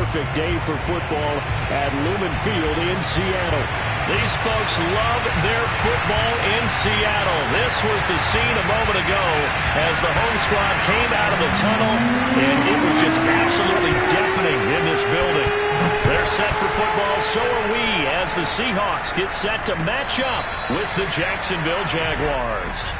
perfect day for football at Lumen Field in Seattle. These folks love their football in Seattle. This was the scene a moment ago as the home squad came out of the tunnel, and it was just absolutely deafening in this building. They're set for football, so are we, as the Seahawks get set to match up with the Jacksonville Jaguars.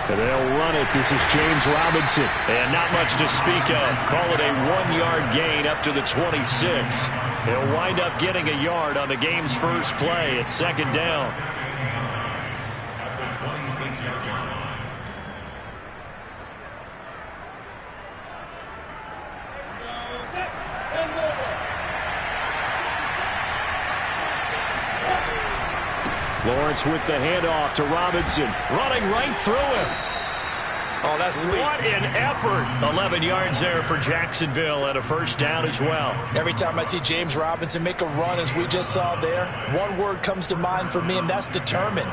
They'll run it. This is James Robinson. And not much to speak of. Call it a 1-yard gain up to the 26. He'll wind up getting a yard on the game's first play. It's second down. Lawrence with the handoff to Robinson. Running right through him. Oh, that's sweet. What an effort. 11 yards there for Jacksonville and a first down as well. Every time I see James Robinson make a run, as we just saw there, one word comes to mind for me, and that's determined.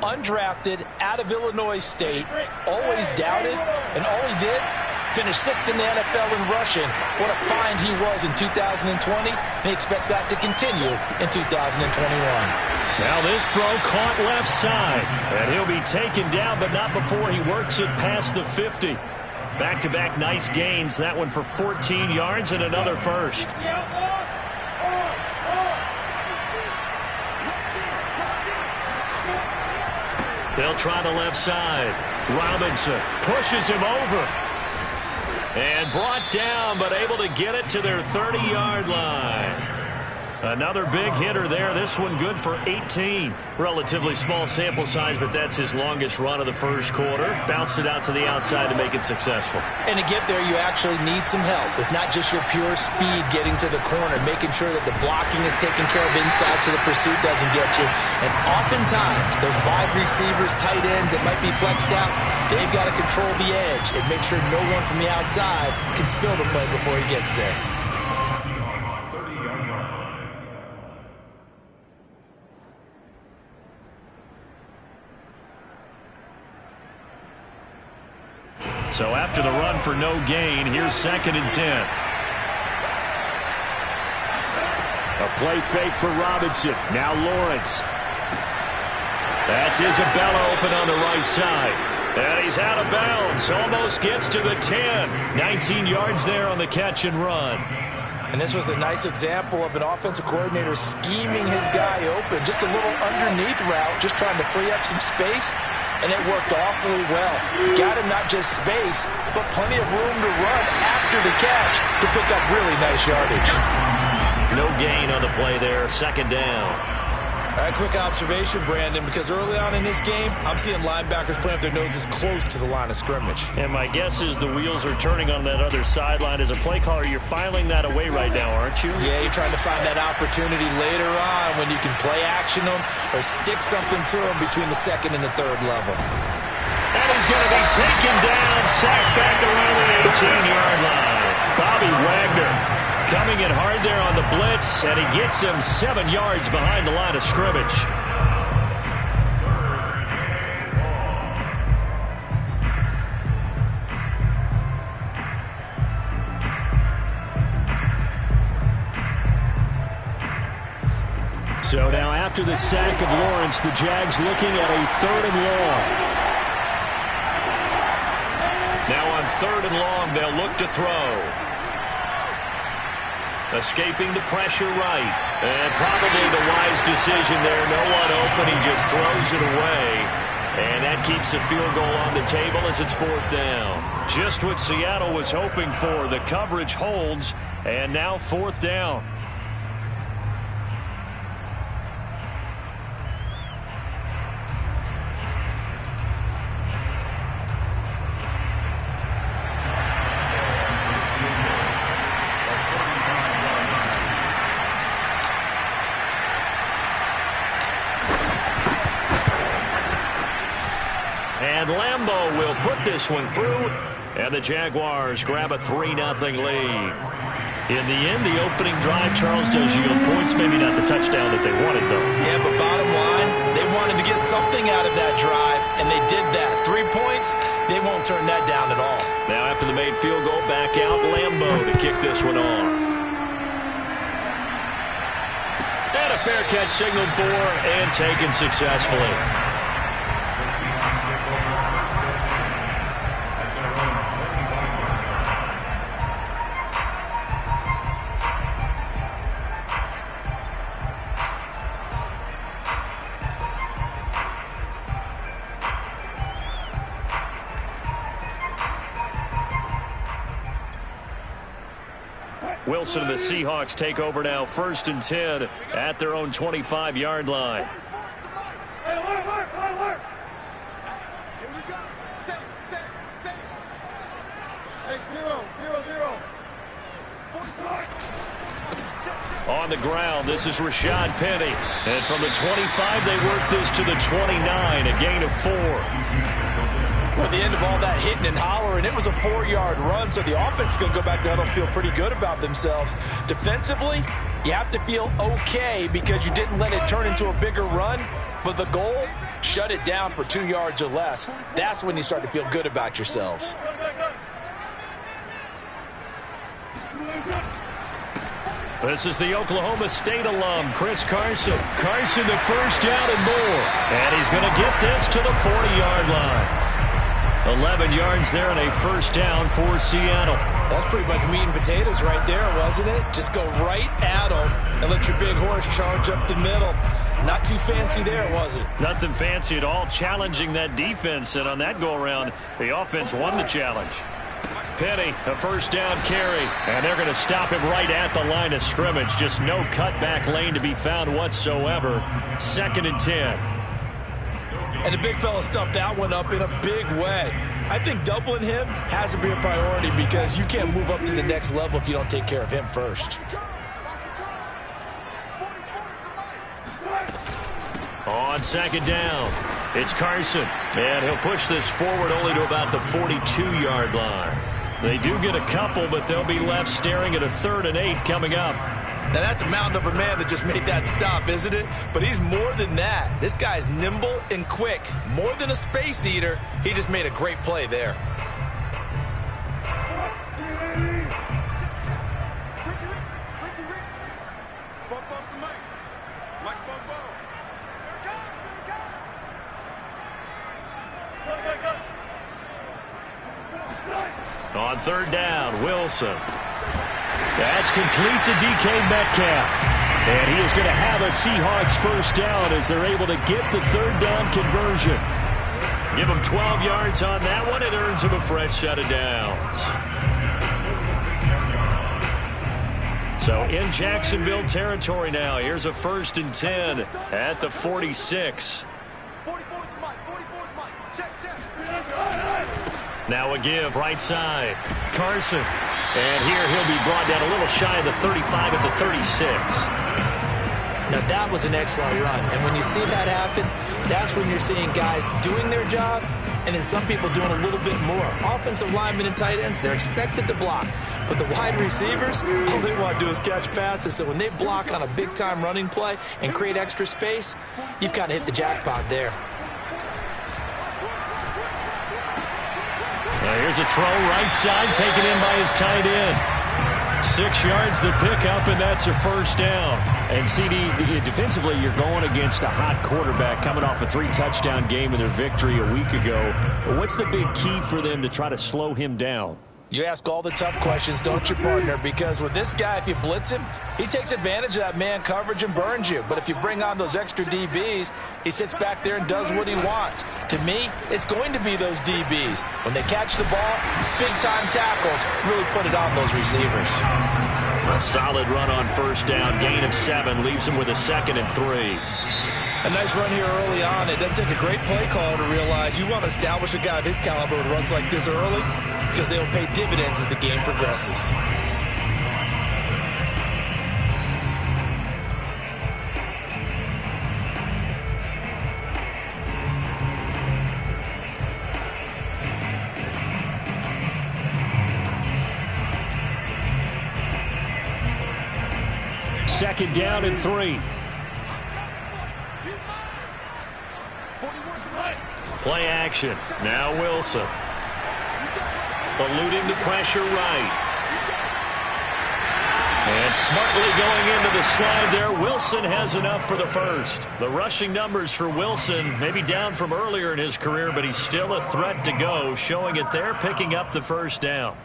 Undrafted, out of Illinois State, always doubted, and all he did, finished 6th in the NFL in rushing. What a find he was in 2020, and he expects that to continue in 2021. Now this throw caught left side, and he'll be taken down, but not before he works it past the 50. Back-to-back nice gains, that one for 14 yards and another first. They'll try the left side. Robinson pushes him over. And brought down, but able to get it to their 30-yard line. Another big hitter there. This one good for 18. Relatively small sample size, but that's his longest run of the first quarter. Bounced it out to the outside to make it successful. And to get there, you actually need some help. It's not just your pure speed getting to the corner, making sure that the blocking is taken care of inside so the pursuit doesn't get you. And oftentimes, those wide receivers, tight ends that might be flexed out, they've got to control the edge and make sure no one from the outside can spill the play before he gets there. So after the run for no gain, here's 2nd and 10. A play fake for Robinson. Now Lawrence. That's Isabella open on the right side. And he's out of bounds. Almost gets to the 10. 19 yards there on the catch and run. And this was a nice example of an offensive coordinator scheming his guy open. Just a little underneath route, just trying to free up some space. And it worked awfully well. Got him not just space, but plenty of room to run after the catch to pick up really nice yardage. No gain on the play there. 2nd down. A quick observation, Brandon, because early on in this game, I'm seeing linebackers playing with their noses close to the line of scrimmage. And my guess is the wheels are turning on that other sideline. As a play caller, you're filing that away right now, aren't you? Yeah, you're trying to find that opportunity later on when you can play action them or stick something to them between the 2nd and the 3rd level. And he's going to be taken down, sacked back around the 18-yard line. Bobby Wagner coming in hard there on the blitz, and he gets him 7 yards behind the line of scrimmage. So now after the sack of Lawrence, the Jags looking at a 3rd and long. Now on 3rd and long, they'll look to throw. Escaping the pressure right. And probably the wise decision there. No one open. He just throws it away. And that keeps the field goal on the table as it's 4th down. Just what Seattle was hoping for. The coverage holds. And now 4th down. Lambo will put this one through, and the Jaguars grab a 3-0 lead. In the end, the opening drive, Charles, does yield points. Maybe not the touchdown that they wanted, though. Yeah, but bottom line, they wanted to get something out of that drive, and they did that. 3 points, they won't turn that down at all. Now after the made field goal, back out Lambo to kick this one off. And a fair catch signaled for and taken successfully. Wilson and the Seahawks take over now, 1st and 10 at their own 25-yard line. On the ground, this is Rashad Penny. And from the 25, they work this to the 29, a gain of 4. At the end of all that hitting and hollering, it was a 4-yard run, so the offense is going to go back down and feel pretty good about themselves. Defensively, you have to feel okay because you didn't let it turn into a bigger run, but the goal, shut it down for 2 yards or less. That's when you start to feel good about yourselves. This is the Oklahoma State alum, Chris Carson. Carson, the first down and more. And he's going to get this to the 40-yard line. 11 yards there and a first down for Seattle. That's pretty much meat and potatoes right there, wasn't it? Just go right at them and let your big horse charge up the middle. Not too fancy there, was it? Nothing fancy at all, challenging that defense. And on that go-around, the offense won the challenge. Penny, a first down carry, and they're going to stop him right at the line of scrimmage. Just no cutback lane to be found whatsoever. 2nd and 10. And the big fella stuffed that one up in a big way. I think doubling him has to be a priority because you can't move up to the next level if you don't take care of him first. On 2nd down, it's Carson. And he'll push this forward only to about the 42-yard line. They do get a couple, but they'll be left staring at a 3rd and 8 coming up. Now, that's a mountain of a man that just made that stop, isn't it? But he's more than that. This guy's nimble and quick. More than a space eater, he just made a great play there. On 3rd down, Wilson. That's complete to DK Metcalf. And he is going to have a Seahawks first down as they're able to get the 3rd down conversion. Give him 12 yards on that one. It earns him a fresh set of downs. So in Jacksonville territory now. Here's a 1st and 10 at the 46. Now a give right side. Carson. And here he'll be brought down a little shy of the 35 at the 36. Now that was an excellent run. And when you see that happen, that's when you're seeing guys doing their job and then some people doing a little bit more. Offensive linemen and tight ends, they're expected to block. But the wide receivers, all they want to do is catch passes. So when they block on a big-time running play and create extra space, you've kind of hit the jackpot there. Here's a throw right side taken in by his tight end. 6 yards the pickup, and that's a first down. And CD, defensively, you're going against a hot quarterback coming off a 3-touchdown game in their victory a week ago. What's the big key for them to try to slow him down? You ask all the tough questions, don't you, partner? Because with this guy, if you blitz him, he takes advantage of that man coverage and burns you. But if you bring on those extra DBs, he sits back there and does what he wants. To me, it's going to be those DBs. When they catch the ball, big-time tackles really put it on those receivers. A solid run on first down, gain of 7, leaves him with a 2nd and 3. A nice run here early on. It doesn't take a great play caller to realize you want to establish a guy of his caliber with runs like this early because they will pay dividends as the game progresses. 2nd down and 3. Play action. Now Wilson. Eluding the pressure right. And smartly going into the slide there. Wilson has enough for the first. The rushing numbers for Wilson maybe down from earlier in his career, but he's still a threat to go, showing it there, picking up the first down.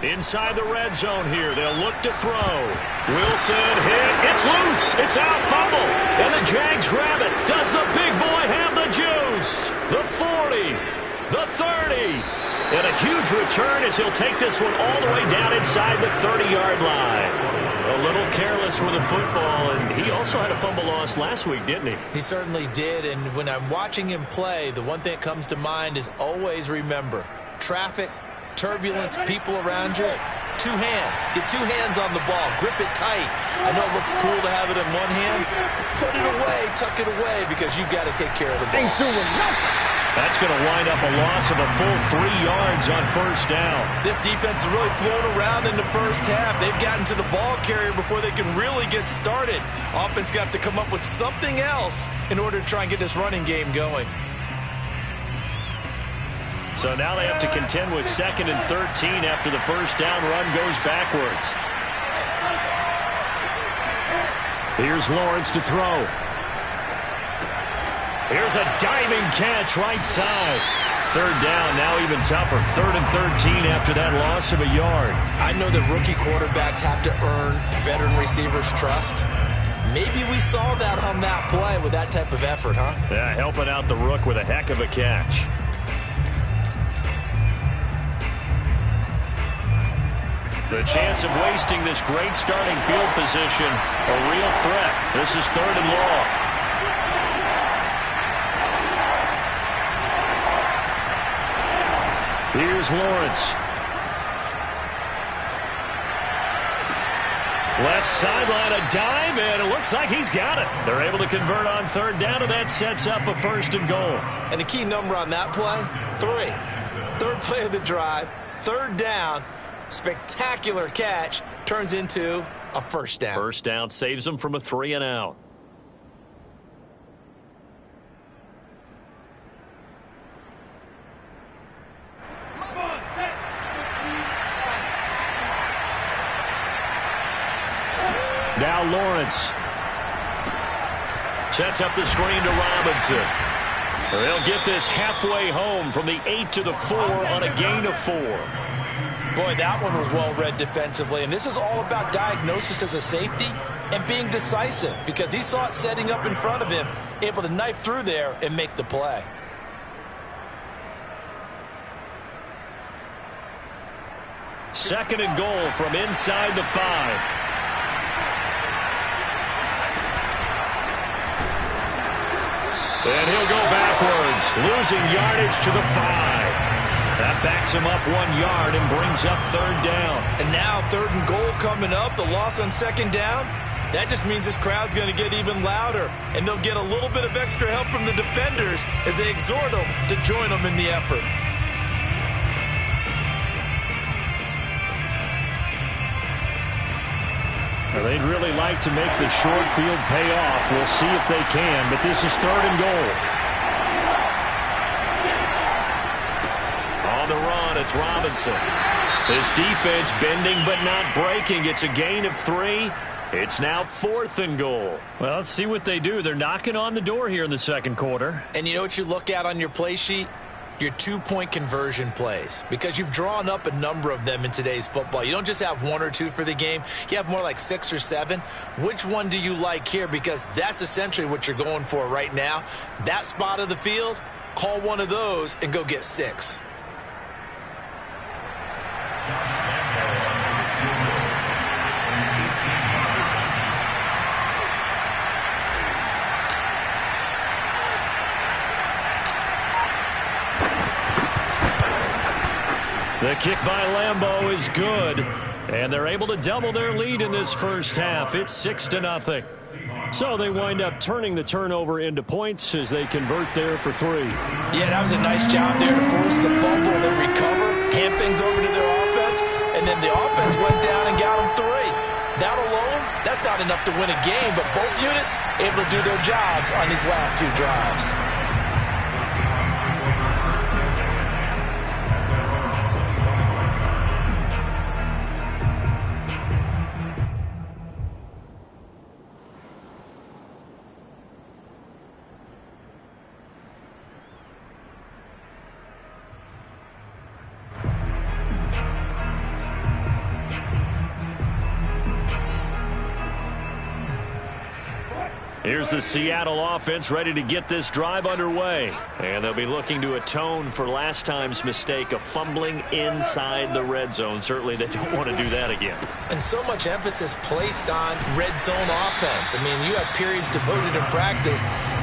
Inside the red zone here. They'll look to throw. Wilson hit. It's loose. It's out, fumble. And the Jags grab it. Does the big boy have the juice? The 40. The 30. And a huge return as he'll take this one all the way down inside the 30-yard line. A little careless with the football, and he also had a fumble loss last week, didn't he? He certainly did, and when I'm watching him play, the one thing that comes to mind is always remember, traffic, turbulence, people around you, 2 hands. Get 2 hands on the ball. Grip it tight. I know it looks cool to have it in one hand. Put it away, tuck it away, because you've got to take care of the ball. Ain't doing nothing. That's going to wind up a loss of a full 3 yards on first down. This defense has really flown around in the first half. They've gotten to the ball carrier before they can really get started. Offense got to come up with something else in order to try and get this running game going. So now they have to contend with 2nd and 13 after the first down run goes backwards. Here's Lawrence to throw. Here's a diving catch right side. 3rd down, now even tougher. 3rd and 13 after that loss of a yard. I know that rookie quarterbacks have to earn veteran receivers' trust. Maybe we saw that on that play with that type of effort, huh? Yeah, helping out the rook with a heck of a catch. The chance of wasting this great starting field position, a real threat. This is 3rd and long. Here's Lawrence. Left sideline, a dive, and it looks like he's got it. They're able to convert on 3rd down, and that sets up a 1st and goal. And the key number on that play, 3. 3rd play of the drive, 3rd down. Spectacular catch turns into a 1st down. 1st down saves them from a 3 and out. Now Lawrence. Sets up the screen to Robinson. They'll get this halfway home from the 8 to the 4 on a gain of 4. Boy, that one was well read defensively, and this is all about diagnosis as a safety and being decisive because he saw it setting up in front of him, able to knife through there and make the play. Second and goal from inside the 5. And he'll go backwards, losing yardage to the 5. That backs him up 1 yard and brings up 3rd down. And now 3rd and goal coming up, the loss on 2nd down. That just means this crowd's going to get even louder, and they'll get a little bit of extra help from the defenders as they exhort them to join them in the effort. Well, they'd really like to make the short field pay off. We'll see if they can, but this is 3rd and goal. On the run, it's Robinson. This defense bending but not breaking. It's a gain of 3. It's now 4th and goal. Well, let's see what they do. They're knocking on the door here in the 2nd quarter. And you know what you look at on your play sheet? Your 2-point conversion plays, because you've drawn up a number of them in today's football. You don't just have 1 or 2 for the game. You have more like 6 or 7. Which one do you like here? Because that's essentially what you're going for right now. That spot of the field, call one of those and go get 6. The kick by Lambeau is good. And they're able to double their lead in this first half. It's 6-0. So they wind up turning the turnover into points as they convert there for 3. Yeah, that was a nice job there to force the fumble. They recover, hand things over to their offense, and then the offense went down and got them 3. That alone, that's not enough to win a game, but both units able to do their jobs on these last 2 drives. Here's the Seattle offense ready to get this drive underway. And they'll be looking to atone for last time's mistake of fumbling inside the red zone. Certainly they don't want to do that again. And so much emphasis placed on red zone offense. I mean, you have periods devoted in practice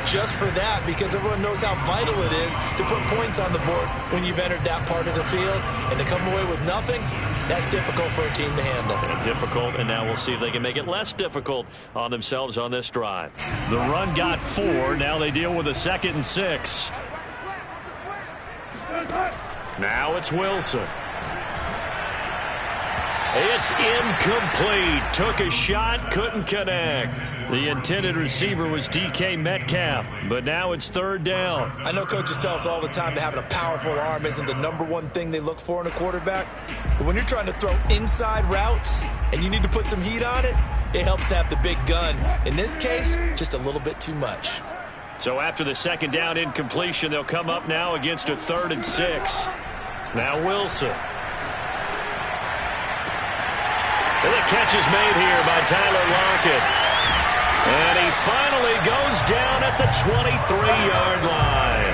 just for that because everyone knows how vital it is to put points on the board when you've entered that part of the field. And to come away with nothing, that's difficult for a team to handle. And difficult, and now we'll see if they can make it less difficult on themselves on this drive. The run got 4. Now they deal with a 2nd and 6. Now it's Wilson. It's incomplete. Took a shot, couldn't connect. The intended receiver was DK Metcalf, but now it's 3rd down. I know coaches tell us all the time that having a powerful arm isn't the #1 thing they look for in a quarterback. But when you're trying to throw inside routes and you need to put some heat on it, it helps have the big gun. In this case, just a little bit too much. So after the 2nd down incompletion, they'll come up now against a 3rd and 6. Now Wilson. And the catch is made here by Tyler Lockett. And he finally goes down at the 23-yard line.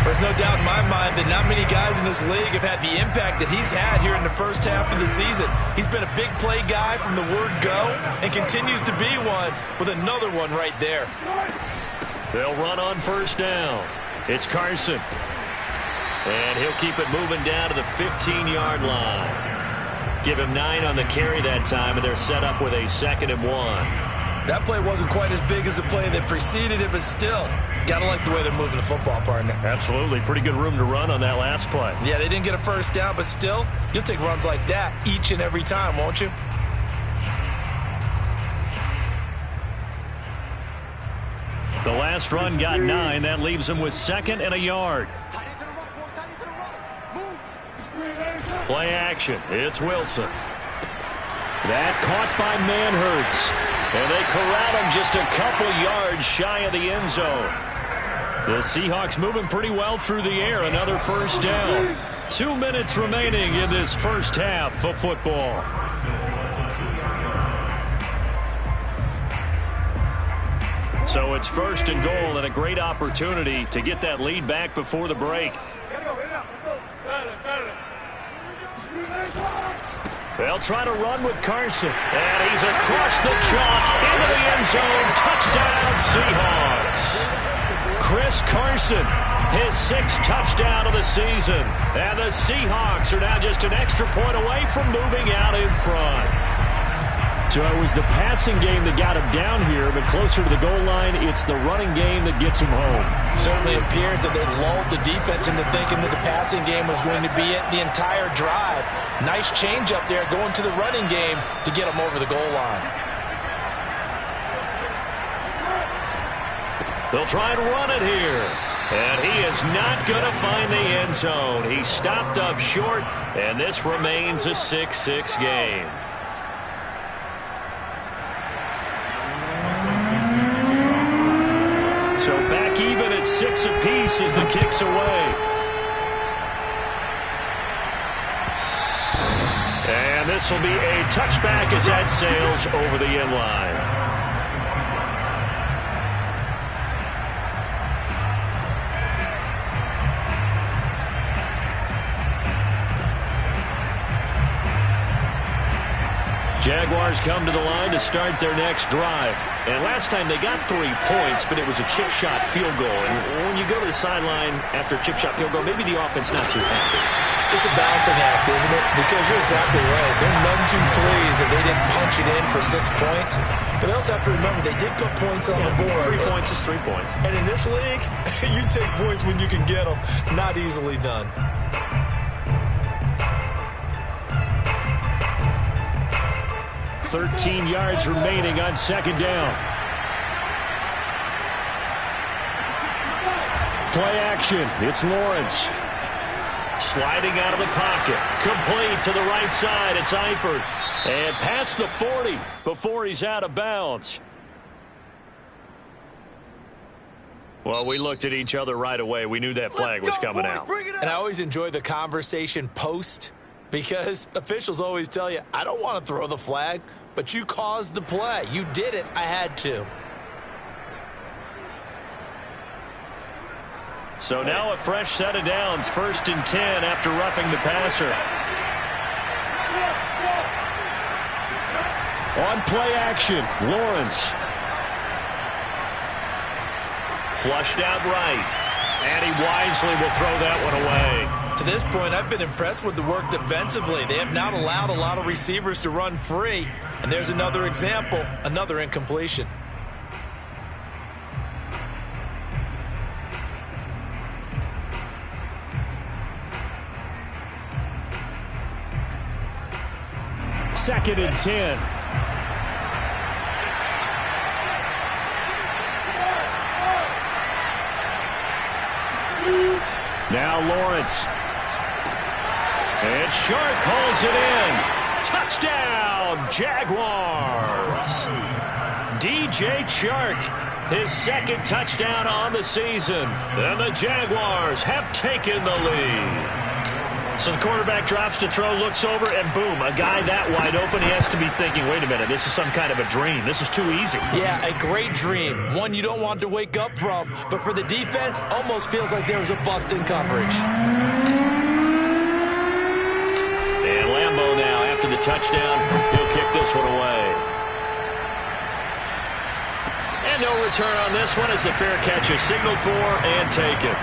There's no doubt in my mind that not many guys in this league have had the impact that he's had here in the first half of the season. He's been a big play guy from the word go and continues to be one with another one right there. They'll run on 1st down. It's Carson. And he'll keep it moving down to the 15-yard line. Give him 9 on the carry that time, and they're set up with a 2nd and 1. That play wasn't quite as big as the play that preceded it, but still, gotta like the way they're moving the football, partner. Absolutely. Pretty good room to run on that last play. Yeah, they didn't get a 1st down, but still, you'll take runs like that each and every time, won't you? The last run got 9. That leaves him with 2nd and a yard. Play action. It's Wilson. That caught by Manhurts. And they corral him just a couple yards shy of the end zone. The Seahawks moving pretty well through the air. Another 1st down. 2 minutes remaining in this first half of football. So it's 1st and goal and a great opportunity to get that lead back before the break. They'll try to run with Carson. And he's across the chalk into the end zone. Touchdown, Seahawks. Chris Carson, his 6th touchdown of the season. And the Seahawks are now just an extra point away from moving out in front. So it was the passing game that got him down here, but closer to the goal line, it's the running game that gets him home. Certainly appears that they lulled the defense into thinking that the passing game was going to be it the entire drive. Nice change up there going to the running game to get them over the goal line. They'll try and run it here. And he is not going to find the end zone. He stopped up short, and this remains a 6-6 game. So back even at 6 apiece as the kick's away. And this will be a touchback as that sails over the end line. Jaguars come to the line to start their next drive. And last time they got 3 points, but it was a chip shot field goal. And when you go to the sideline after a chip shot field goal, maybe the offense not too happy. It's a balancing act, isn't it? Because you're exactly right. They're none too pleased that they didn't punch it in for 6 points. But they also have to remember they did put points on the board. 3 points is 3 points. And in this league, you take points when you can get them. Not easily done. $13 yards remaining on second down. Play action. It's Lawrence. Sliding out of the pocket. Complete to the right side. It's Eifert. And past the 40 before he's out of bounds. Well, we looked at each other right away. We knew that flag was coming out. And I always enjoy the conversation post because officials always tell you, I don't want to throw the flag, but you caused the play. You did it. I had to. So now a fresh set of downs. 1st and 10 after roughing the passer. On play action, Lawrence. Flushed out right. And he wisely will throw that one away. To this point, I've been impressed with the work defensively. They have not allowed a lot of receivers to run free. And there's another example, another incompletion. Second and 10. Now Lawrence. And Shark calls it in. Touchdown, Jaguars. DJ Chark, his 2nd touchdown on the season. And the Jaguars have taken the lead. So the quarterback drops to throw, looks over, and boom, a guy that wide open, he has to be thinking, wait a minute, this is some kind of a dream. This is too easy. Yeah, a great dream. One you don't want to wake up from. But for the defense, almost feels like there was a bust in coverage. And Lambeau now, after the touchdown, he'll kick this one away. And no return on this one as the fair catch is signaled for and taken.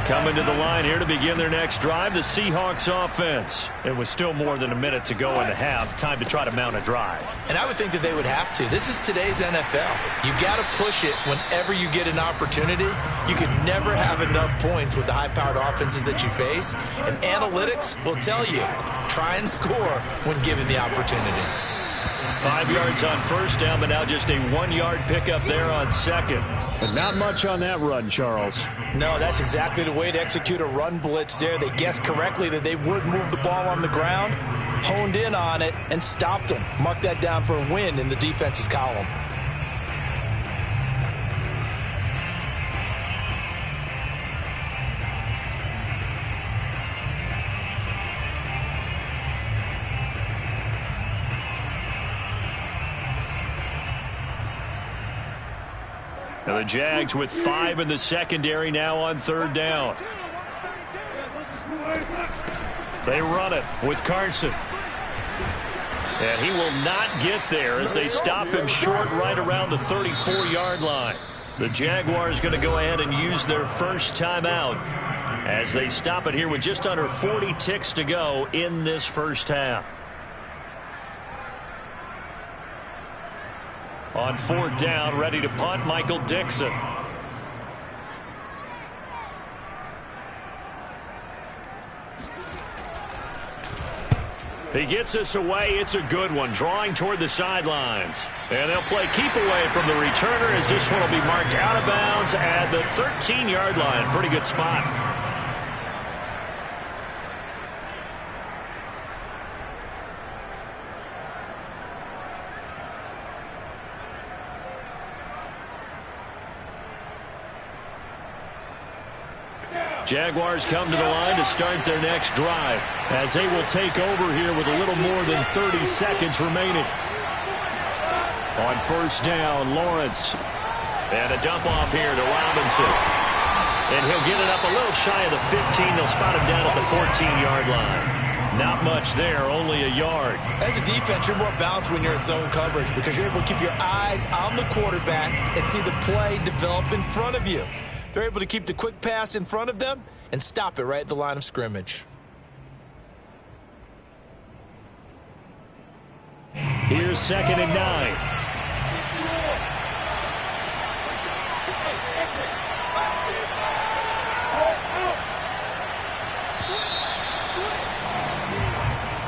Coming to the line here to begin their next drive, the Seahawks offense. It was still more than a minute to go in the half. Time to try to mount a drive. And I would think that they would have to. This is today's NFL. You've got to push it whenever you get an opportunity. You can never have enough points with the high-powered offenses that you face. And analytics will tell you, try and score when given the opportunity. 5 yards on first down, but now just a 1-yard pickup there on second. But not much on that run, Charles. No, that's exactly the way to execute a run blitz there. They guessed correctly that they would move the ball on the ground, honed in on it, and stopped them. Mark that down for a win in the defense's column. Now the Jags with 5 in the secondary now on 3rd down. They run it with Carson. And he will not get there as they stop him short right around the 34-yard line. The Jaguars going to go ahead and use their first timeout as they stop it here with just under 40 ticks to go in this first half. On 4th down, ready to punt, Michael Dixon. He gets us away. It's a good one, drawing toward the sidelines. And they'll play keep away from the returner as this one will be marked out of bounds at the 13-yard line. Pretty good spot. Jaguars come to the line to start their next drive as they will take over here with a little more than 30 seconds remaining. On 1st down, Lawrence. And a dump off here to Robinson. And he'll get it up a little shy of the 15. They'll spot him down at the 14-yard line. Not much there, only a yard. As a defense, you're more balanced when you're in zone coverage because you're able to keep your eyes on the quarterback and see the play develop in front of you. They're able to keep the quick pass in front of them and stop it right at the line of scrimmage. Here's 2nd and 9.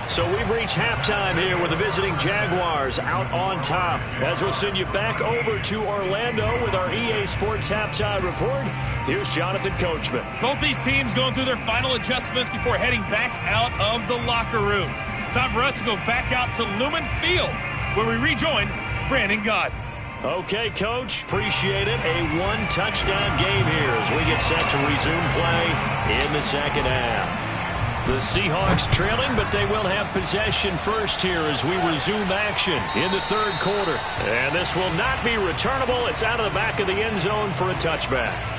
So we've reached halftime here with the visiting Jaguars out on top. As we'll send you back over to Orlando with our EA Sports Halftime Report, here's Jonathan Coachman. Both these teams going through their final adjustments before heading back out of the locker room. Time for us to go back out to Lumen Field, where we rejoin Brandon Gott. Okay, Coach, appreciate it. A one-touchdown game here as we get set to resume play in the second half. The Seahawks trailing, but they will have possession first here as we resume action in the third quarter. And this will not be returnable. It's out of the back of the end zone for a touchback.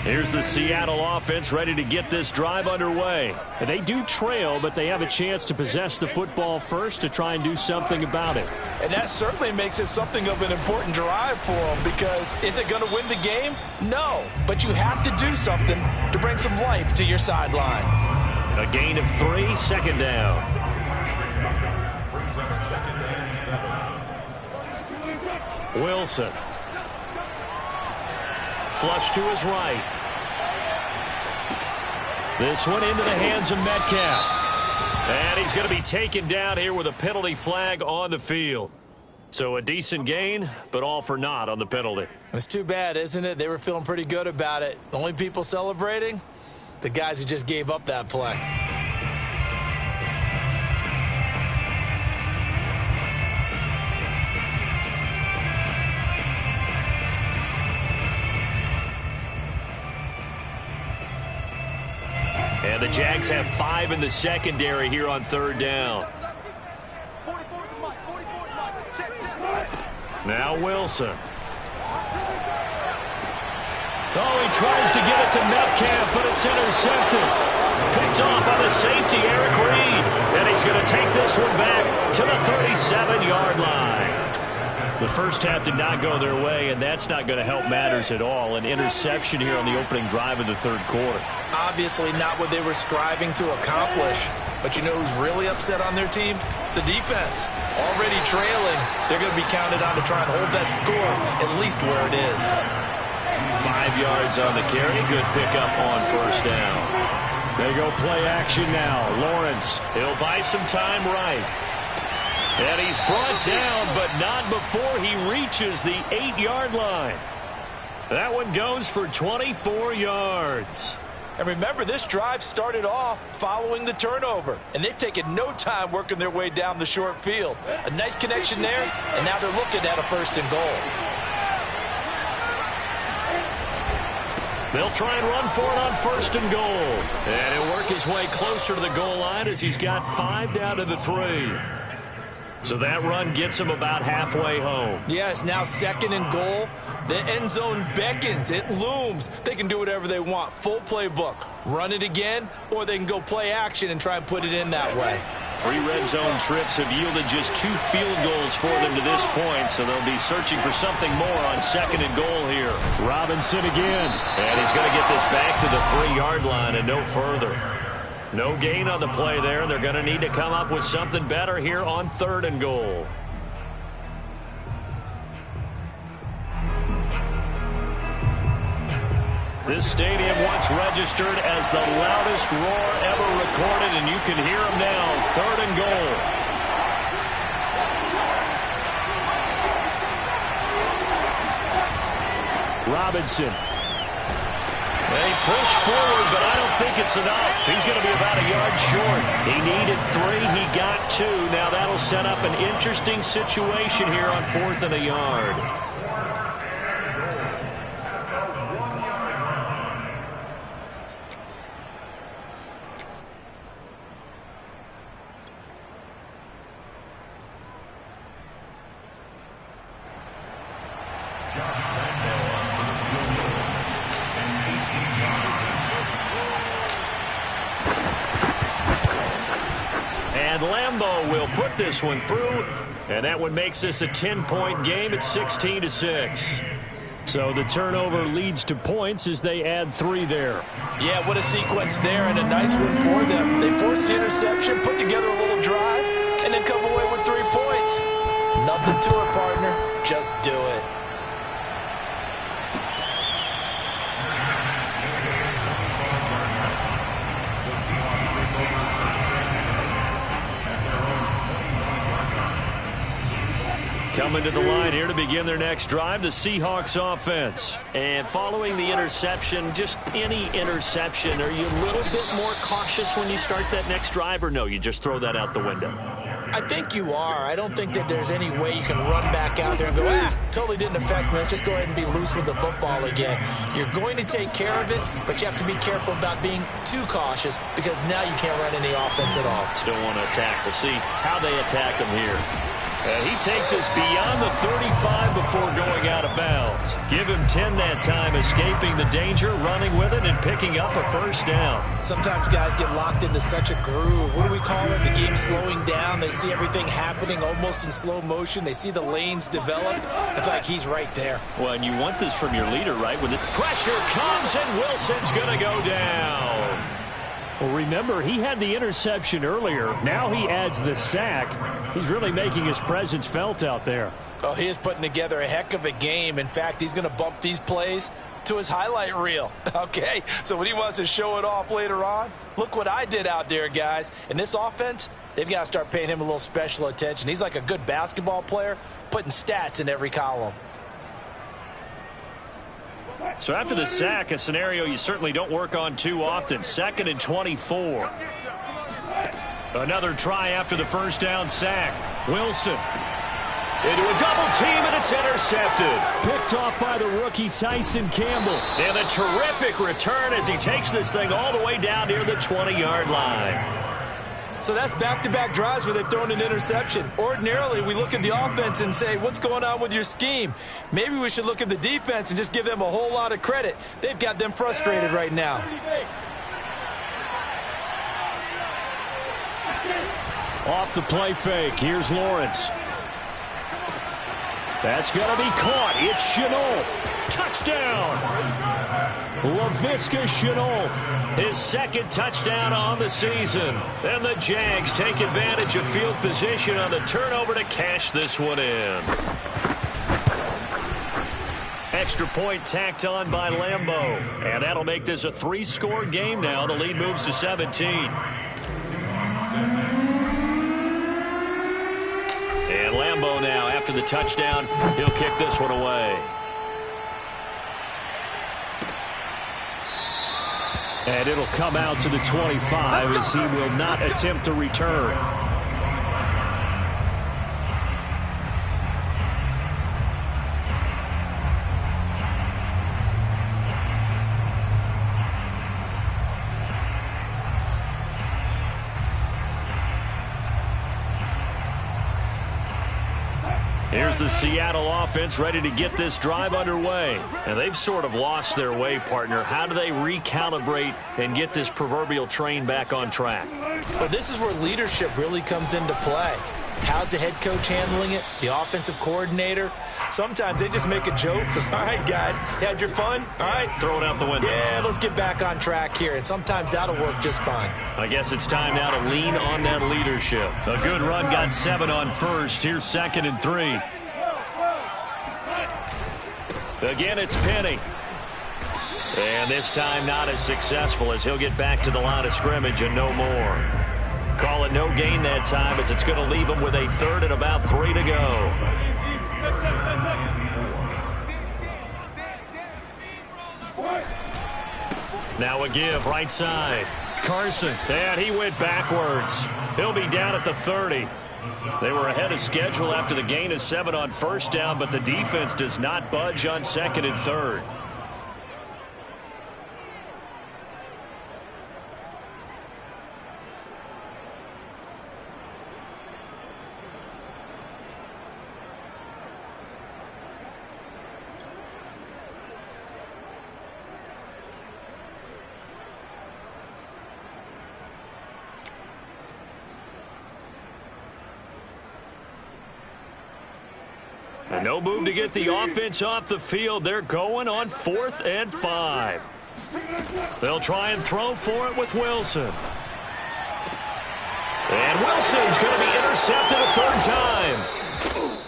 Here's the Seattle offense ready to get this drive underway. They do trail, but they have a chance to possess the football first to try and do something about it. And that certainly makes it something of an important drive for them because is it going to win the game? No, but you have to do something to bring some life to your sideline. A gain of 3, 2nd down. Wilson. Flush to his right. This one into the hands of Metcalf. And he's going to be taken down here with a penalty flag on the field. So a decent gain, but all for naught on the penalty. It's too bad, isn't it? They were feeling pretty good about it. The only people celebrating, the guys who just gave up that play. And the Jags have 5 in the secondary here on 3rd down. Now Wilson. Oh, he tries to get it to Metcalf, but it's intercepted. Picked off on the safety, Eric Reed. And he's going to take this one back to the 37-yard line. The first half did not go their way, and that's not going to help matters at all. An interception here on the opening drive of the third quarter. Obviously not what they were striving to accomplish. But you know who's really upset on their team? The defense. Already trailing. They're going to be counted on to try and hold that score at least where it is. 5 yards on the carry. Good pickup on 1st down. They go play action now. Lawrence. He'll buy some time right. And he's brought down, but not before he reaches the 8-yard line. That one goes for 24 yards. And remember, this drive started off following the turnover. And they've taken no time working their way down the short field. A nice connection there, and now they're looking at a 1st and goal. They'll try and run for it on 1st and goal. And he'll work his way closer to the goal line as he's got 5 down to the 3. So that run gets him about halfway home. Yeah, it's now 2nd and goal. The end zone beckons. It looms. They can do whatever they want. Full playbook. Run it again, or they can go play action and try and put it in that way. 3 red zone trips have yielded just 2 field goals for them to this point, so they'll be searching for something more on 2nd and goal here. Robinson again. And he's going to get this back to the 3-yard line and no further. No gain on the play there. They're going to need to come up with something better here on 3rd and goal. This stadium once registered as the loudest roar ever recorded, and you can hear them now. 3rd and goal. Robinson. They push forward, but I don't think it's enough. He's going to be about a yard short. He needed 3. He got 2. Now that'll set up an interesting situation here on 4th and a yard. And Lambeau will put this one through, and that one makes this a 10-point game at 16-6. So the turnover leads to points as they add 3 there. Yeah, what a sequence there, and a nice one for them. They force the interception, put together a little drive, and then come away with 3 points. Nothing to it, partner. Just do it. Coming to the line here to begin their next drive, the Seahawks offense. And following the interception, just any interception, are you a little bit more cautious when you start that next drive, or no, you just throw that out the window? I think you are. I don't think that there's any way you can run back out there and go, totally didn't affect me. Let's just go ahead and be loose with the football again. You're going to take care of it, but you have to be careful about being too cautious because now you can't run any offense at all. Still want to attack. We'll see how they attack them here. And he takes us beyond the 35 before going out of bounds. Give him 10 that time, escaping the danger, running with it, and picking up a first down. Sometimes guys get locked into such a groove. What do we call it? The game slowing down. They see everything happening almost in slow motion. They see the lanes develop. I feel like he's right there. Well, and you want this from your leader, right? When the pressure comes, and Wilson's going to go down. Well, remember, he had the interception earlier. Now he adds the sack. He's really making his presence felt out there. Oh, he is putting together a heck of a game. In fact, he's going to bump these plays to his highlight reel. Okay, so when he wants to show it off later on, look what I did out there, guys. In this offense, they've got to start paying him a little special attention. He's like a good basketball player, putting stats in every column. So after the sack, a scenario you certainly don't work on too often. 2nd and 24. Another try after the first down sack. Wilson into a double team, and it's intercepted. Picked off by the rookie Tyson Campbell. And a terrific return as he takes this thing all the way down near the 20-yard line. So that's back-to-back drives where they've thrown an interception. Ordinarily, we look at the offense and say, what's going on with your scheme? Maybe we should look at the defense and just give them a whole lot of credit. They've got them frustrated right now. Off the play fake. Here's Lawrence. That's going to be caught. It's Shenault. Touchdown. Laviska Shenault. His 2nd touchdown on the season. And the Jags take advantage of field position on the turnover to cash this one in. Extra point tacked on by Lambeau. And that'll make this a 3-score game now. The lead moves to 17. And Lambeau now, after the touchdown, he'll kick this one away. And it'll come out to the 25 as he will not attempt to return. Here's the Seattle offense ready to get this drive underway. And they've sort of lost their way, partner. How do they recalibrate and get this proverbial train back on track? Well, this is where leadership really comes into play. How's the head coach handling it? The offensive coordinator? Sometimes they just make a joke. All right, guys, had your fun? All right. Throw it out the window. Yeah, let's get back on track here. And sometimes that'll work just fine. I guess it's time now to lean on that leadership. A good run got 7 on first. Here's 2nd and 3. Again, it's Penny. And this time not as successful as he'll get back to the line of scrimmage and no more. Call it no gain that time as it's going to leave him with a 3rd and about 3 to go. Now a give right side. Carson, and he went backwards. He'll be down at the 30. They were ahead of schedule after the gain of 7 on first down, but the defense does not budge on 2nd and 3rd. And no move to get the offense off the field. They're going on 4th and 5. They'll try and throw for it with Wilson. And Wilson's going to be intercepted a 3rd time.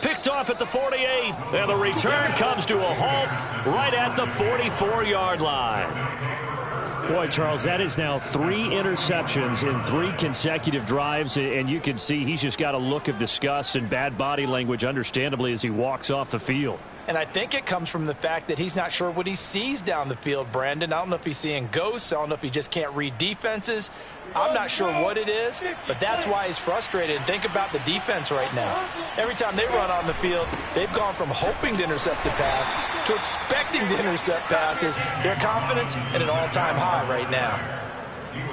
Picked off at the 48. And the return comes to a halt right at the 44-yard line. Boy, Charles, that is now 3 interceptions in 3 consecutive drives, and you can see he's just got a look of disgust and bad body language, understandably, as he walks off the field. And I think it comes from the fact that he's not sure what he sees down the field, Brandon. I don't know if he's seeing ghosts. I don't know if he just can't read defenses. I'm not sure what it is, but that's why he's frustrated. And think about the defense right now. Every time they run on the field, they've gone from hoping to intercept the pass to expecting to intercept passes. Their confidence at an all-time high right now.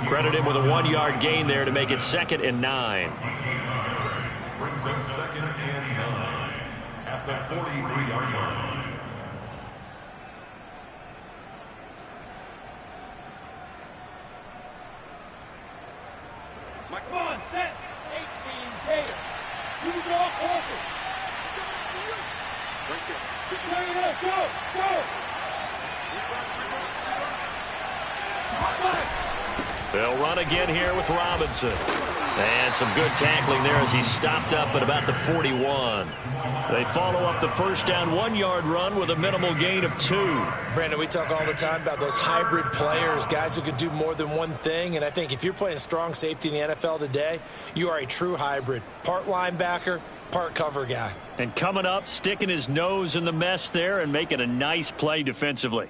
Credit him with a 1-yard gain there to make it 2nd and 9. Brings him 2nd and 9 at the 43-yard line. Come on, set. 18 Gator. You go open. Right there. Go, go. They'll run again here with Robinson. And some good tackling there as he stopped up at about the 41. They follow up the first down 1-yard run with a minimal gain of 2. Brandon, we talk all the time about those hybrid players, guys who could do more than one thing. And I think if you're playing strong safety in the NFL today, you are a true hybrid. Part linebacker, part cover guy. And coming up, sticking his nose in the mess there and making a nice play defensively.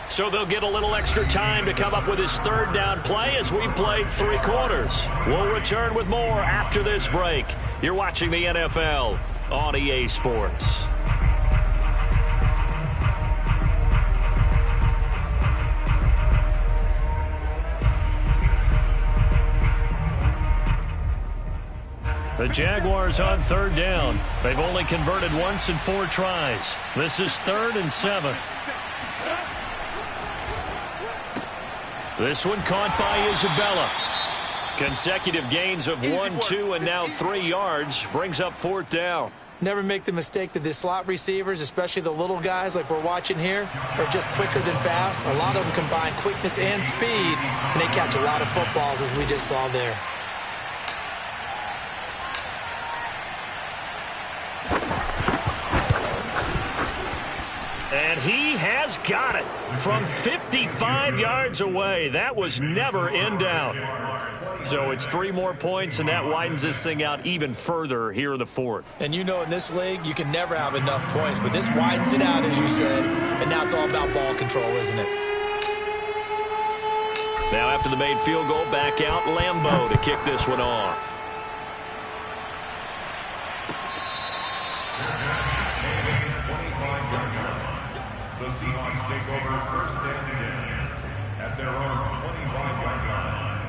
So they'll get a little extra time to come up with his 3rd down play as we played 3 quarters. We'll return with more after this break. You're watching the NFL on EA Sports. The Jaguars on 3rd down. They've only converted once in 4 tries. This is 3rd and 7. This one caught by Isabella. Consecutive gains of 1, 2, and now 3 yards brings up 4th down. Never make the mistake that the slot receivers, especially the little guys like we're watching here, are just quicker than fast. A lot of them combine quickness and speed, and they catch a lot of footballs, as we just saw there. And he has got it from 55 yards away. That was never in doubt. So it's 3 more points, and that widens this thing out even further here in the 4th. And you know in this league, you can never have enough points, but this widens it out, as you said, and now it's all about ball control, isn't it? Now after the made field goal, back out Lambeau to kick this one off. The Seahawks take over 1st and 10 at their own 25-yard line.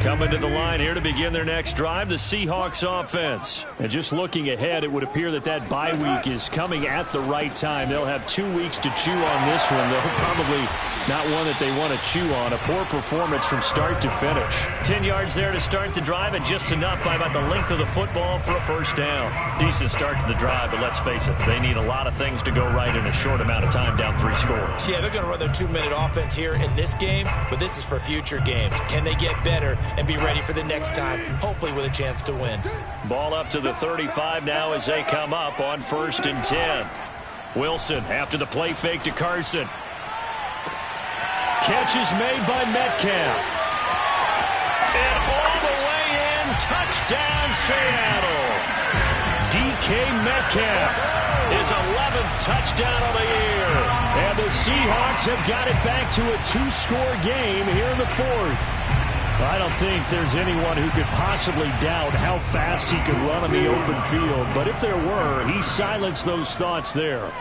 Coming to the line here to begin their next drive, the Seahawks offense. And just looking ahead, it would appear that that bye week is coming at the right time. They'll have 2 weeks to chew on this one, though probably not one that they want to chew on. A poor performance from start to finish. 10 yards there to start the drive, and just enough by about the length of the football for a 1st down. Decent start to the drive, but let's face it, they need a lot of things to go right in a short amount of time, down 3 scores. Yeah, they're going to run their 2-minute offense here in this game, but this is for future games. Can they get better and be ready for the next time, hopefully with a chance to win? Ball up to the 35 now as they come up on 1st and 10. Wilson after the play fake to Carson. Catch is made by Metcalf. And all the way in, touchdown Seattle. DK Metcalf. His 11th touchdown of the year. And the Seahawks have got it back to a 2-score game here in the 4th. I don't think there's anyone who could possibly doubt how fast he could run on the open field. But if there were, he silenced those thoughts there.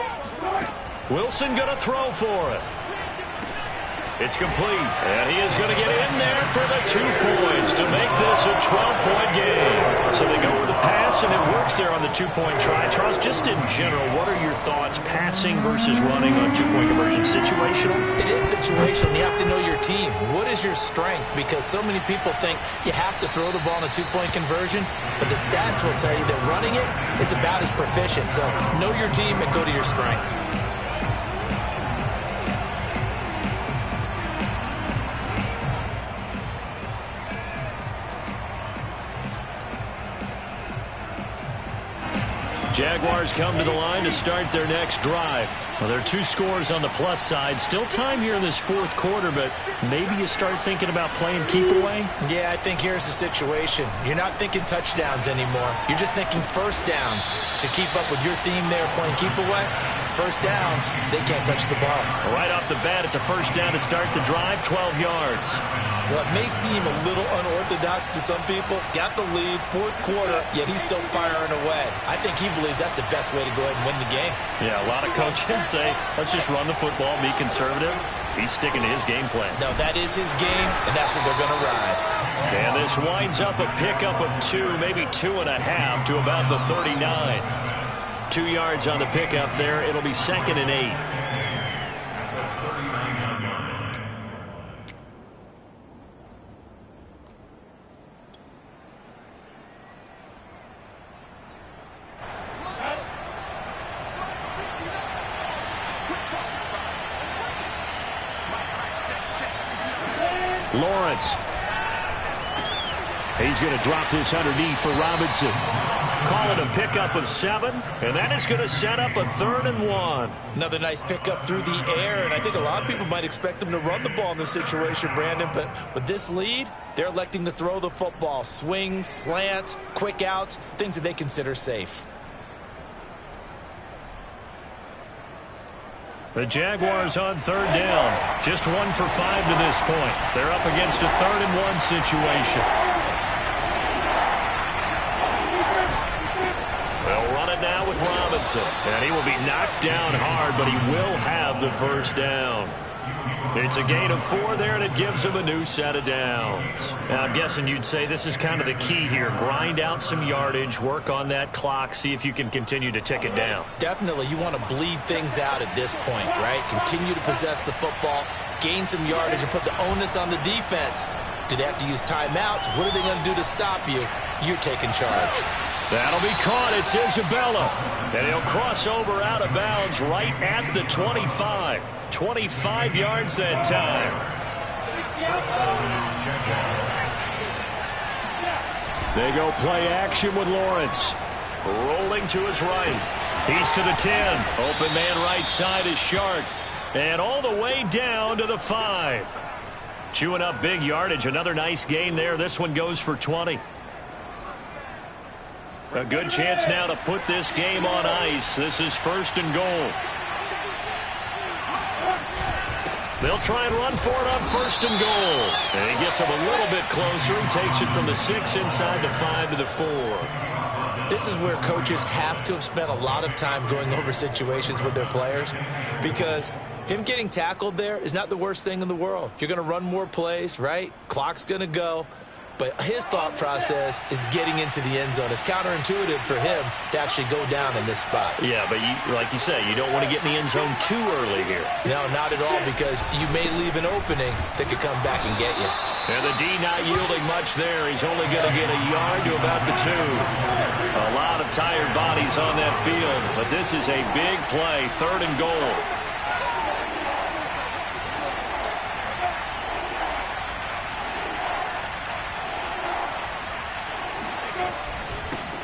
Wilson going to throw for it. It's complete. And he is going to get in there for the 2 points to make this a 12-point game. So they go with the pass, and it works there on the 2-point try. Charles, just in general, what are your thoughts passing versus running on 2-point conversion? Situational? It is situational. You have to know your team. What is your strength? Because so many people think you have to throw the ball in a 2-point conversion, but the stats will tell you that running it is about as proficient. So know your team and go to your strength. Jaguars come to the line to start their next drive. Well, there are 2 scores on the plus side. Still time here in this 4th quarter, but maybe you start thinking about playing keep away? Yeah, I think here's the situation. You're not thinking touchdowns anymore. You're just thinking first downs. To keep up with your theme there, playing keep away, first downs, they can't touch the ball. Right off the bat, it's a first down to start the drive, 12 yards. Well, it may seem a little unorthodox to some people. Got the lead, 4th quarter, yet he's still firing away. I think he believes that's the best way to go ahead and win the game. Yeah, a lot of coaches say, let's just run the football, be conservative. He's sticking to his game plan. No, that is his game, and that's what they're going to ride. And this winds up a pickup of 2, maybe 2.5 to about the 39. 2 yards on the pickup there. It'll be 2nd and 8. Lawrence. He's going to drop this underneath for Robinson. Call it a pickup of 7, and that is going to set up a 3rd and 1. Another nice pickup through the air, and I think a lot of people might expect them to run the ball in this situation, Brandon, but with this lead, they're electing to throw the football. Swings, slants, quick outs, things that they consider safe. The Jaguars on 3rd down. Just 1 for 5 to this point. They're up against a 3rd and 1 situation. They'll run it now with Robinson. And he will be knocked down hard, but he will have the first down. It's a gain of 4 there, and it gives him a new set of downs. Now, I'm guessing you'd say this is kind of the key here. Grind out some yardage, work on that clock, see if you can continue to tick it down. Definitely, you want to bleed things out at this point, right? Continue to possess the football, gain some yardage, and put the onus on the defense. Do they have to use timeouts? What are they going to do to stop you? You're taking charge. That'll be caught. It's Isabella. And he'll cross over out of bounds right at the 25. 25 yards that time. They go play action with Lawrence. Rolling to his right. He's to the 10. Open man right side is Shark. And all the way down to the 5. Chewing up big yardage. Another nice gain there. This one goes for 20. A good chance now to put this game on ice. This is 1st and goal. They'll try and run for it on 1st and goal. And he gets him a little bit closer. He takes it from the 6 inside the 5 to the 4. This is where coaches have to have spent a lot of time going over situations with their players, because him getting tackled there is not the worst thing in the world. You're going to run more plays, right? Clock's going to go. But his thought process is getting into the end zone. It's counterintuitive for him to actually go down in this spot. Yeah, but like you say, you don't want to get in the end zone too early here. No, not at all, because you may leave an opening that could come back and get you. And the D not yielding much there. He's only going to get a yard to about the 2. A lot of tired bodies on that field, but this is a big play, 3rd and goal.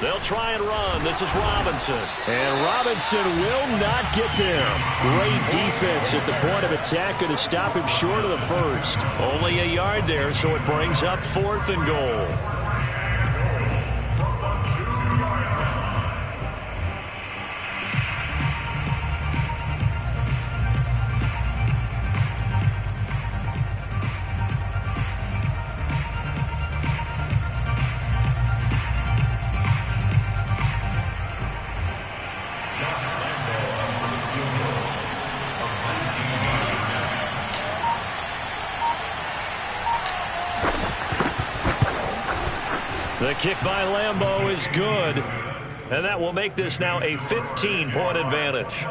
They'll try and run. This is Robinson. And Robinson will not get there. Great defense at the point of attack, going to stop him short of the 1st. Only a yard there, so it brings up 4th and goal. The kick by Lambeau is good. And that will make this now a 15-point advantage.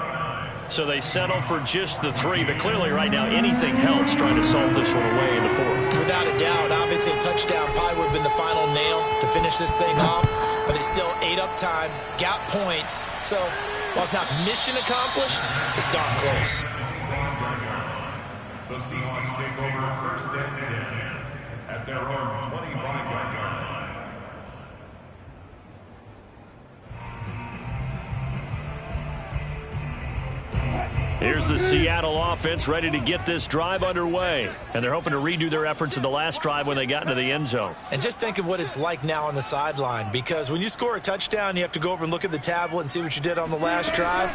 So they settle for just the 3, but clearly right now anything helps trying to salt this one away in the 4th. Without a doubt, obviously a touchdown probably would have been the final nail to finish this thing off, but it's still ate up time, got points. So while it's not mission accomplished, it's darn close. The Seahawks take over first and 10 at their own 25-yard line. Here's the Seattle offense ready to get this drive underway. And they're hoping to redo their efforts in the last drive when they got into the end zone. And just think of what it's like now on the sideline, because when you score a touchdown, you have to go over and look at the tablet and see what you did on the last drive.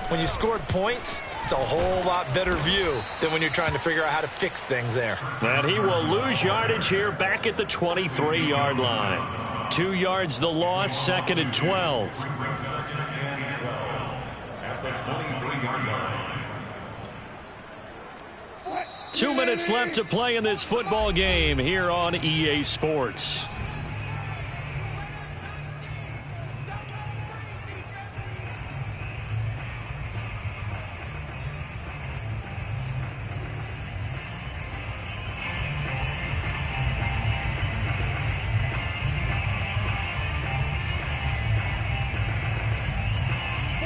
When you scored points, it's a whole lot better view than when you're trying to figure out how to fix things there. And he will lose yardage here back at the 23-yard line. 2 yards the loss, 2nd and 12. At the 23-yard line. 2 minutes left to play in this football game here on EA Sports.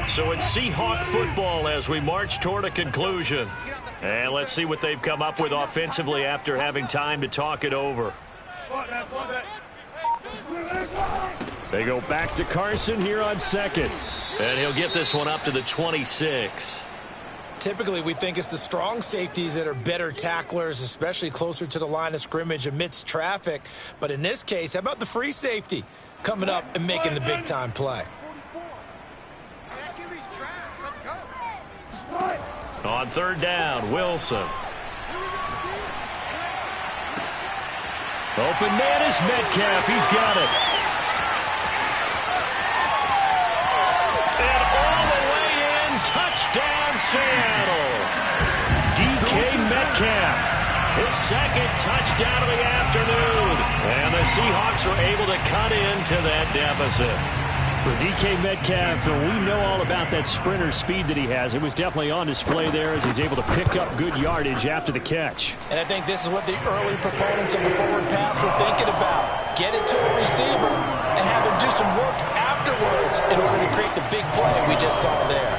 So it's Seahawk football as we march toward a conclusion. And let's see what they've come up with offensively after having time to talk it over. They go back to Carson here on 2nd. And he'll get this one up to the 26. Typically, we think it's the strong safeties that are better tacklers, especially closer to the line of scrimmage amidst traffic. But in this case, how about the free safety coming up and making the big-time play? On 3rd down, Wilson. Open man is Metcalf. He's got it. And all the way in, touchdown Seattle. DK Metcalf, his 2nd touchdown of the afternoon. And the Seahawks are able to cut into that deficit. For DK Metcalf, we know all about that sprinter speed that he has. It was definitely on display there as he's able to pick up good yardage after the catch. And I think this is what the early proponents of the forward pass were thinking about. Get it to a receiver and have him do some work afterwards in order to create the big play we just saw there.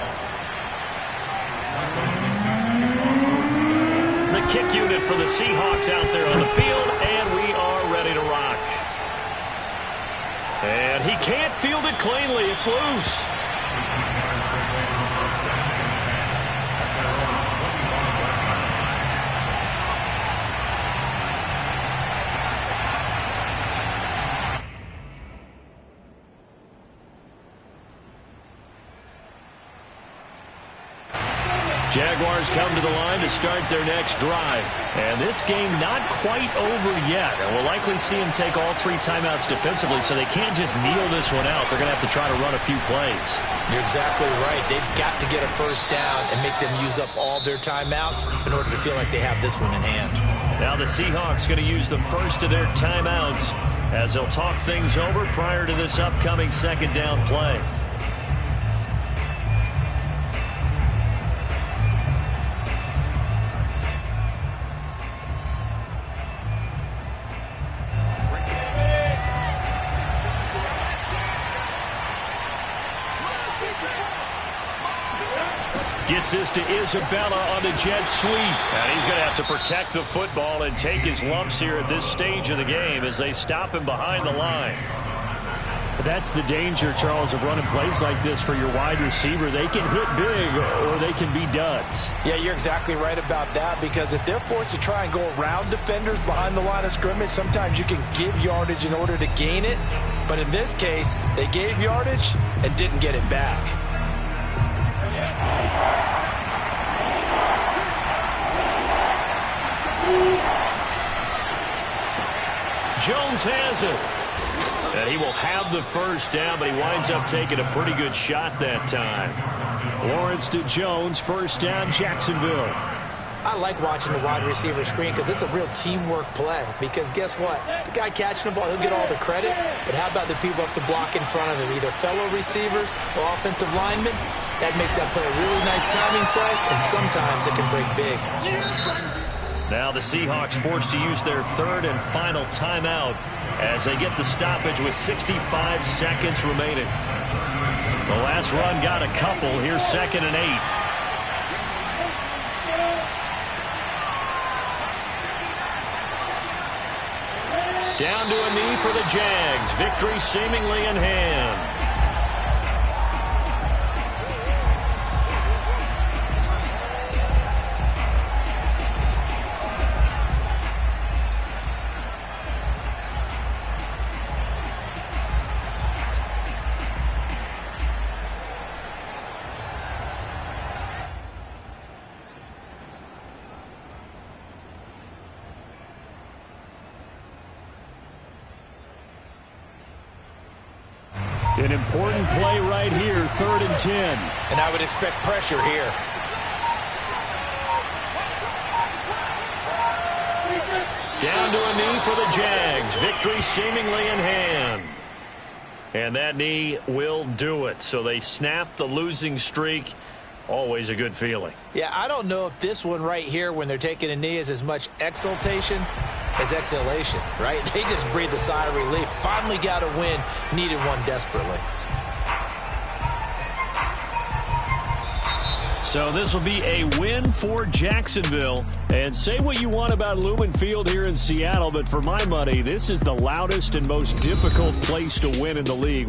The kick unit for the Seahawks out there on the field, and we are ready to rock. And he can't field it cleanly. It's loose. Jaguars come to the line to start their next drive. And this game not quite over yet. And we'll likely see them take all 3 timeouts defensively, so they can't just kneel this one out. They're going to have to try to run a few plays. You're exactly right. They've got to get a first down and make them use up all their timeouts in order to feel like they have this one in hand. Now the Seahawks going to use the first of their timeouts as they'll talk things over prior to this upcoming 2nd down play. Gets this to Isabella on the jet sweep. And he's going to have to protect the football and take his lumps here at this stage of the game as they stop him behind the line. That's the danger, Charles, of running plays like this for your wide receiver. They can hit big or they can be duds. Yeah, you're exactly right about that, because if they're forced to try and go around defenders behind the line of scrimmage, sometimes you can give yardage in order to gain it. But in this case, they gave yardage and didn't get it back. Jones has it. And he will have the first down, but he winds up taking a pretty good shot that time. Lawrence to Jones, first down, Jacksonville. I like watching the wide receiver screen because it's a real teamwork play. Because guess what? The guy catching the ball, he'll get all the credit. But how about the people up to block in front of him, either fellow receivers or offensive linemen? That makes that play a really nice timing play, and sometimes it can break big. Now the Seahawks forced to use their third and final timeout as they get the stoppage with 65 seconds remaining. The last run got a couple. Here's 2nd and 8. Down to a knee for the Jags. Victory seemingly in hand. An important play right here, 3rd and 10. And I would expect pressure here. Down to a knee for the Jags. Victory seemingly in hand. And that knee will do it. So they snap the losing streak. Always a good feeling. Yeah, I don't know if this one right here when they're taking a knee is as much exultation as exhalation, right? They just breathe a sigh of relief. Finally got a win. Needed one desperately. So this will be a win for Jacksonville. And say what you want about Lumen Field here in Seattle, but for my money, this is the loudest and most difficult place to win in the league.